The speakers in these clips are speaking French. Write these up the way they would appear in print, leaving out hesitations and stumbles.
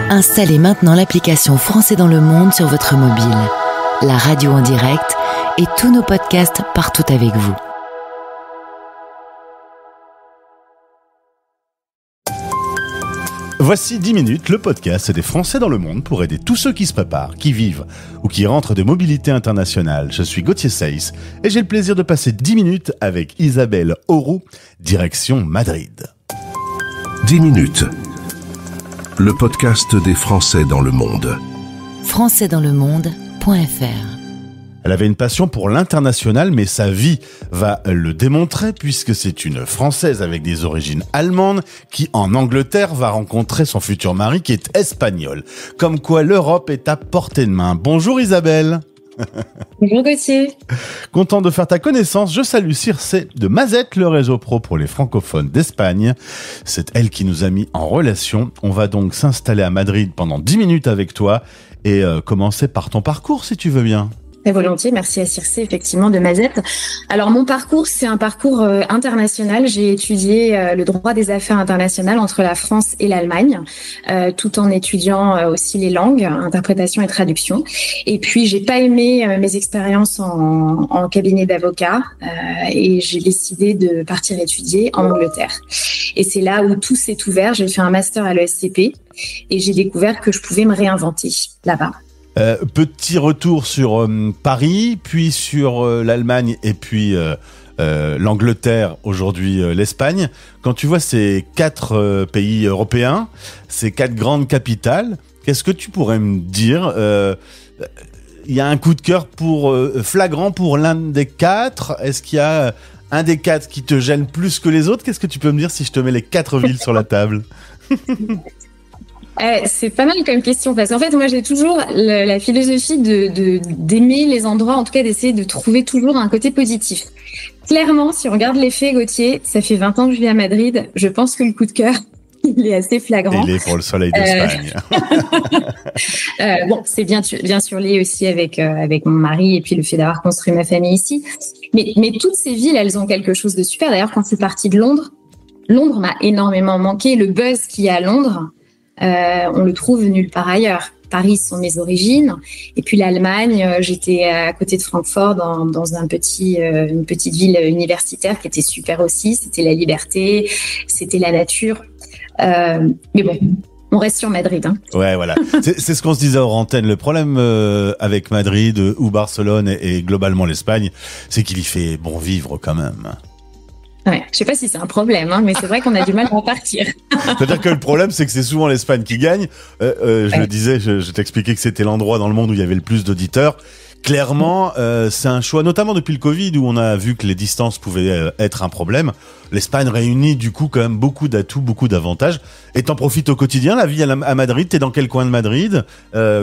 Installez maintenant l'application Français dans le monde sur votre mobile. La radio en direct et tous nos podcasts partout avec vous. Voici 10 minutes, le podcast des Français dans le monde pour aider tous ceux qui se préparent, qui vivent ou qui rentrent de mobilité internationale. Je suis Gauthier Seyss et j'ai le plaisir de passer 10 minutes avec Isabelle Auroux, direction Madrid. 10 minutes, le podcast des Français dans le monde. Françaisdanslemonde.fr. Elle avait une passion pour l'international, mais sa vie va le démontrer puisque c'est une Française avec des origines allemandes qui, en Angleterre, va rencontrer son futur mari qui est espagnol. Comme quoi l'Europe est à portée de main. Bonjour Isabelle. Bonjour Gauthier. Content de faire ta connaissance. Je salue Circe de Mazette, le réseau pro pour les francophones d'Espagne. C'est elle qui nous a mis en relation. On va donc s'installer à Madrid pendant 10 minutes avec toi et commencer par ton parcours si tu veux bien. Très volontiers, merci à Circe, effectivement, de Mazette. Alors, mon parcours, c'est un parcours international. J'ai étudié le droit des affaires internationales entre la France et l'Allemagne, tout en étudiant aussi les langues, interprétation et traduction. Et puis, j'ai pas aimé mes expériences en cabinet d'avocat et j'ai décidé de partir étudier en Angleterre. Et c'est là où tout s'est ouvert. J'ai fait un master à l'ESCP et j'ai découvert que je pouvais me réinventer là-bas. Petit retour sur Paris, puis sur l'Allemagne et puis l'Angleterre, aujourd'hui l'Espagne. Quand tu vois ces 4 pays européens, ces 4 grandes capitales, qu'est-ce que tu pourrais me dire ? Il y a un coup de cœur flagrant pour l'un des 4 ? Est-ce qu'il y a un des 4 qui te gêne plus que les autres ? Qu'est-ce que tu peux me dire si je te mets les 4 villes sur la table ? C'est pas mal comme question parce qu'en fait moi j'ai toujours la philosophie d'aimer les endroits, en tout cas d'essayer de trouver toujours un côté positif. Clairement, si on regarde les faits, Gauthier, ça fait 20 ans que je vis à Madrid, je pense que le coup de cœur il est assez flagrant. Il est pour le soleil d'Espagne. Bon, c'est bien sûr lié aussi avec mon mari et puis le fait d'avoir construit ma famille ici. Mais toutes ces villes, elles ont quelque chose de super. D'ailleurs, quand je suis partie de Londres m'a énormément manqué. Le buzz qu'il y a à Londres, on le trouve nulle part ailleurs. Paris sont mes origines, et puis l'Allemagne, j'étais à côté de Francfort dans une petite ville universitaire qui était super aussi. C'était la liberté, c'était la nature. Mais bon, on reste sur Madrid. Hein. Ouais, voilà. C'est ce qu'on se disait hors antenne. Le problème avec Madrid ou Barcelone et globalement l'Espagne, c'est qu'il y fait bon vivre quand même. Ouais, je sais pas si c'est un problème, mais c'est vrai qu'on a du mal à en partir. C'est-à-dire que le problème, c'est que c'est souvent l'Espagne qui gagne. Je le disais, je t'expliquais que c'était l'endroit dans le monde où il y avait le plus d'auditeurs. Clairement, c'est un choix, notamment depuis le Covid, où on a vu que les distances pouvaient être un problème. L'Espagne réunit du coup quand même beaucoup d'atouts, beaucoup d'avantages. Et t'en profites au quotidien, la vie à Madrid. T'es dans quel coin de Madrid ?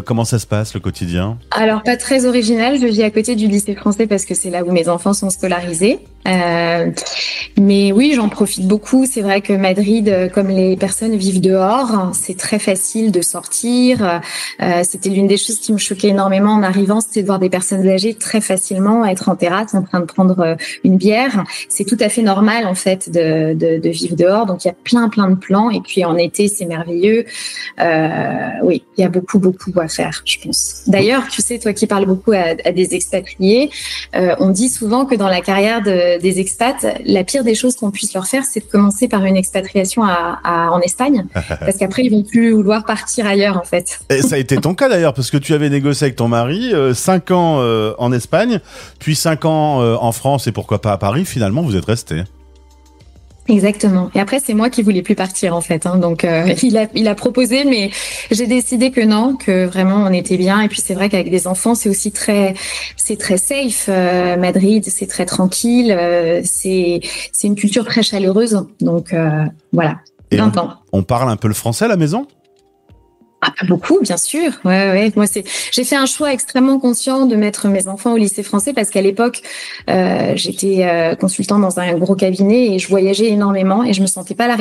Comment ça se passe, le quotidien ? Alors, pas très original. Je vis à côté du lycée français parce que c'est là où mes enfants sont scolarisés. Mais oui, j'en profite beaucoup. C'est vrai que Madrid, comme les personnes vivent dehors, c'est très facile de sortir. C'était l'une des choses qui me choquait énormément en arrivant, c'était de voir des personnes âgées très facilement être en terrasse en train de prendre une bière. C'est tout à fait normal en fait de vivre dehors. Donc il y a plein de plans. Et puis en été, c'est merveilleux. Oui, il y a beaucoup à faire, je pense. D'ailleurs, tu sais, toi qui parles beaucoup à des expatriés, on dit souvent que dans la carrière des expats, la pire des choses qu'on puisse leur faire, c'est de commencer par une expatriation en Espagne, parce qu'après ils vont plus vouloir partir ailleurs en fait. Et ça a été ton cas d'ailleurs, parce que tu avais négocié avec ton mari 5 ans en Espagne, puis 5 ans en France et pourquoi pas à Paris. Finalement, vous êtes restés. Exactement. Et après, c'est moi qui voulais plus partir en fait. Donc, il a proposé, mais j'ai décidé que non, que vraiment on était bien. Et puis c'est vrai qu'avec des enfants, c'est aussi très safe. Madrid, c'est très tranquille. C'est une culture très chaleureuse. Donc voilà. Et 20 ans. On parle un peu le français à la maison ? Beaucoup, bien sûr. Ouais. Moi, j'ai fait un choix extrêmement conscient de mettre mes enfants au lycée français parce qu'à l'époque, j'étais consultant dans un gros cabinet et je voyageais énormément et je me sentais pas la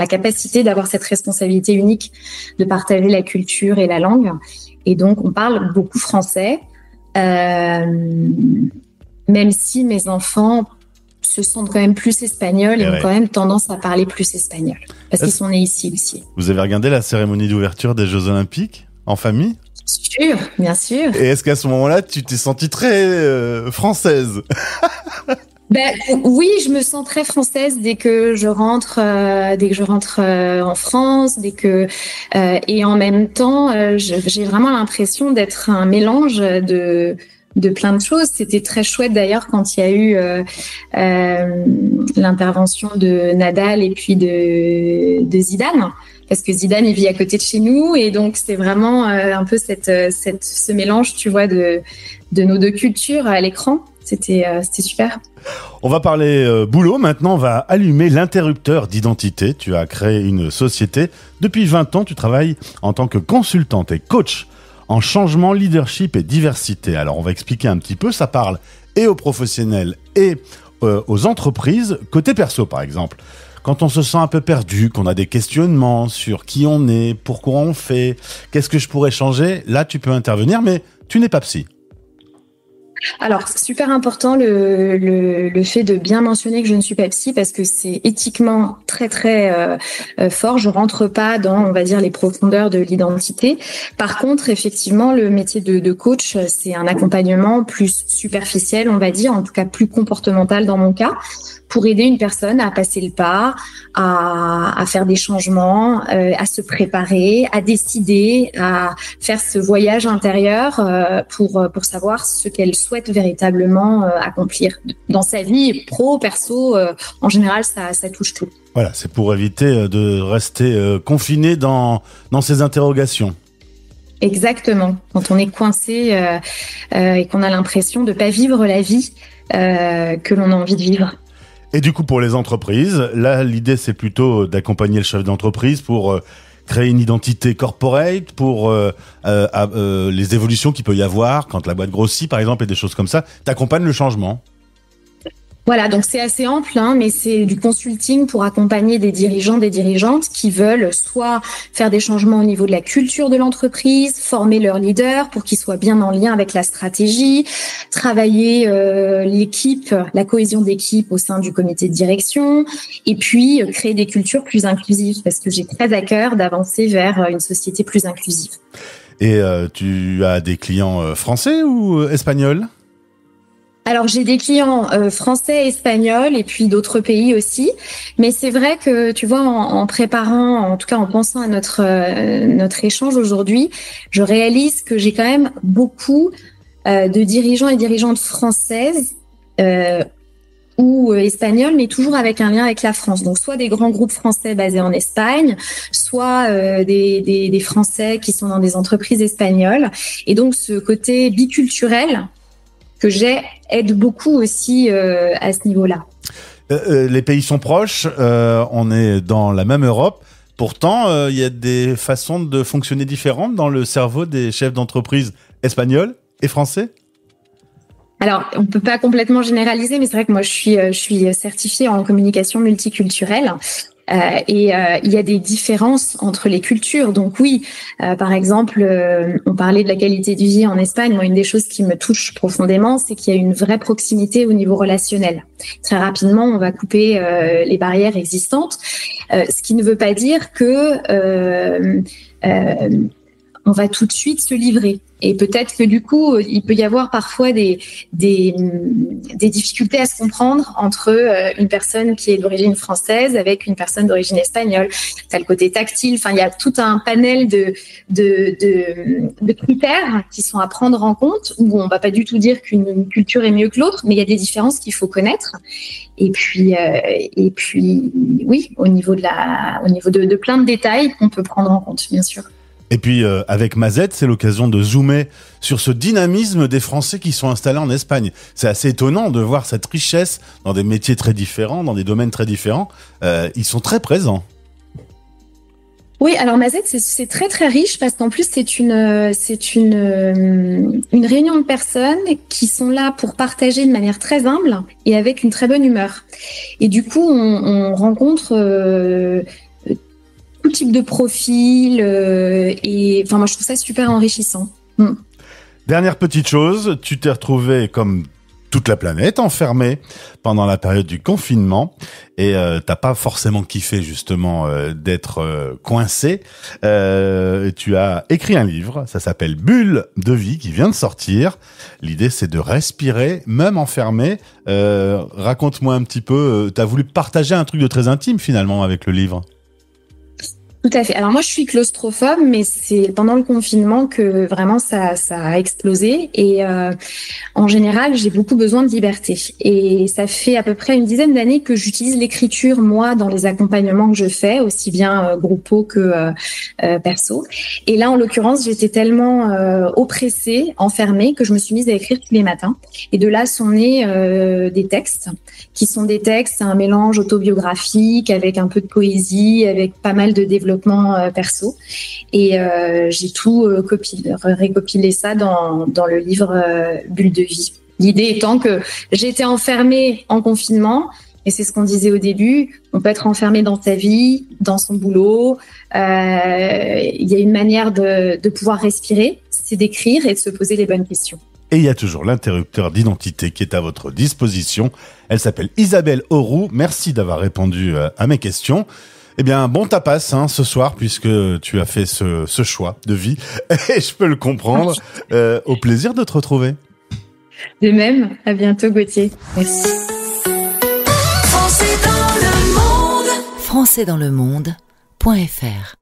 capacité d'avoir cette responsabilité unique de partager la culture et la langue. Et donc, on parle beaucoup français, même si mes enfants se sentent quand même plus espagnols et ont quand même tendance à parler plus espagnol. Parce qu'ils sont nés ici aussi. Vous avez regardé la cérémonie d'ouverture des Jeux Olympiques en famille ? Sûr, bien sûr. Et est-ce qu'à ce moment-là, tu t'es sentie très française ? Oui, je me sens très française dès que je rentre en France, et en même temps, j'ai vraiment l'impression d'être un mélange de plein de choses. C'était très chouette d'ailleurs quand il y a eu l'intervention de Nadal et puis de Zidane. Parce que Zidane, il vit à côté de chez nous, et donc c'est vraiment un peu ce mélange, tu vois, de nos deux cultures à l'écran. C'était super. On va parler boulot. Maintenant, on va allumer l'interrupteur d'identité. Tu as créé une société. Depuis 20 ans, tu travailles en tant que consultante et coach en changement, leadership et diversité. Alors, on va expliquer un petit peu. Ça parle et aux professionnels et aux entreprises. Côté perso, par exemple. Quand on se sent un peu perdu, qu'on a des questionnements sur qui on est, pourquoi on fait, qu'est-ce que je pourrais changer, là, tu peux intervenir, mais tu n'es pas psy. Alors, c'est super important le fait de bien mentionner que je ne suis pas psy, parce que c'est éthiquement très très fort. Je rentre pas dans, on va dire, les profondeurs de l'identité. Par contre, effectivement, le métier de coach, c'est un accompagnement plus superficiel, on va dire, en tout cas plus comportemental dans mon cas, pour aider une personne à passer le pas, à faire des changements, à se préparer, à décider, à faire ce voyage intérieur pour savoir ce qu'elle souhaite véritablement accomplir dans sa vie pro, perso. En général, ça touche tout. Voilà, c'est pour éviter de rester confiné dans ces interrogations. Exactement. Quand on est coincé et qu'on a l'impression de pas vivre la vie que l'on a envie de vivre. Et du coup, pour les entreprises, là, l'idée, c'est plutôt d'accompagner le chef d'entreprise pour créer une identité corporate, pour les évolutions qu'il peut y avoir quand la boîte grossit, par exemple, et des choses comme ça. T'accompagnes le changement. Voilà, donc c'est assez ample, mais c'est du consulting pour accompagner des dirigeants, des dirigeantes qui veulent soit faire des changements au niveau de la culture de l'entreprise, former leurs leaders pour qu'ils soient bien en lien avec la stratégie, travailler l'équipe, la cohésion d'équipe au sein du comité de direction, et puis créer des cultures plus inclusives, parce que j'ai très à cœur d'avancer vers une société plus inclusive. Et tu as des clients français ou espagnols ? Alors, j'ai des clients français, espagnols et puis d'autres pays aussi. Mais c'est vrai que, tu vois, en préparant, en tout cas en pensant à notre échange aujourd'hui, je réalise que j'ai quand même beaucoup de dirigeants et dirigeantes françaises ou espagnols, mais toujours avec un lien avec la France. Donc, soit des grands groupes français basés en Espagne, soit des Français qui sont dans des entreprises espagnoles. Et donc, ce côté biculturel que j'ai aide beaucoup aussi à ce niveau-là. Les pays sont proches, on est dans la même Europe. Pourtant, il y a des façons de fonctionner différentes dans le cerveau des chefs d'entreprise espagnols et français. Alors, on peut pas complètement généraliser, mais c'est vrai que moi, je suis certifiée en communication multiculturelle. Et il y a des différences entre les cultures. Donc oui, par exemple, on parlait de la qualité de vie en Espagne. Moi, une des choses qui me touche profondément, c'est qu'il y a une vraie proximité au niveau relationnel. Très rapidement, on va couper les barrières existantes, ce qui ne veut pas dire que on va tout de suite se livrer. Et peut-être que du coup, il peut y avoir parfois des difficultés à se comprendre entre une personne qui est d'origine française avec une personne d'origine espagnole. T'as le côté tactile. Enfin, il y a tout un panel de critères qui sont à prendre en compte, où on va pas du tout dire qu'une culture est mieux que l'autre, mais il y a des différences qu'il faut connaître. Et puis, oui, au niveau de plein de détails qu'on peut prendre en compte, bien sûr. Et puis, avec Mazette, c'est l'occasion de zoomer sur ce dynamisme des Français qui sont installés en Espagne. C'est assez étonnant de voir cette richesse dans des métiers très différents, dans des domaines très différents. Ils sont très présents. Oui, alors Mazette, c'est très très riche parce qu'en plus c'est une réunion de personnes qui sont là pour partager de manière très humble et avec une très bonne humeur. Et du coup, on rencontre tout type de profil et enfin moi je trouve ça super enrichissant. Dernière petite chose, tu t'es retrouvé comme toute la planète enfermée pendant la période du confinement et t'as pas forcément kiffé justement d'être coincé. Tu as écrit un livre, ça s'appelle Bulle de vie, qui vient de sortir. L'idée c'est de respirer même enfermé. Raconte-moi un petit peu, t'as voulu partager un truc de très intime finalement avec le livre. Tout à fait. Alors moi, je suis claustrophobe, mais c'est pendant le confinement que vraiment ça a explosé. Et en général, j'ai beaucoup besoin de liberté. Et ça fait à peu près une dizaine d'années que j'utilise l'écriture, moi, dans les accompagnements que je fais, aussi bien groupaux que perso. Et là, en l'occurrence, j'étais tellement oppressée, enfermée, que je me suis mise à écrire tous les matins. Et de là sont nés des textes, qui sont des textes, un mélange autobiographique avec un peu de poésie, avec pas mal de développement perso, et j'ai tout récopilé ça dans le livre Bulle de vie. L'idée étant que j'étais enfermée en confinement, et c'est ce qu'on disait au début, on peut être enfermé dans sa vie, dans son boulot, il y a une manière de pouvoir respirer, c'est d'écrire et de se poser les bonnes questions. Et il y a toujours l'interrupteur d'identité qui est à votre disposition. Elle s'appelle Isabelle Auroux. Merci d'avoir répondu à mes questions. Eh bien, bon tapas ce soir, puisque tu as fait ce choix de vie. Et je peux le comprendre. Au plaisir de te retrouver. De même, à bientôt Gauthier. Merci. Français dans le monde.fr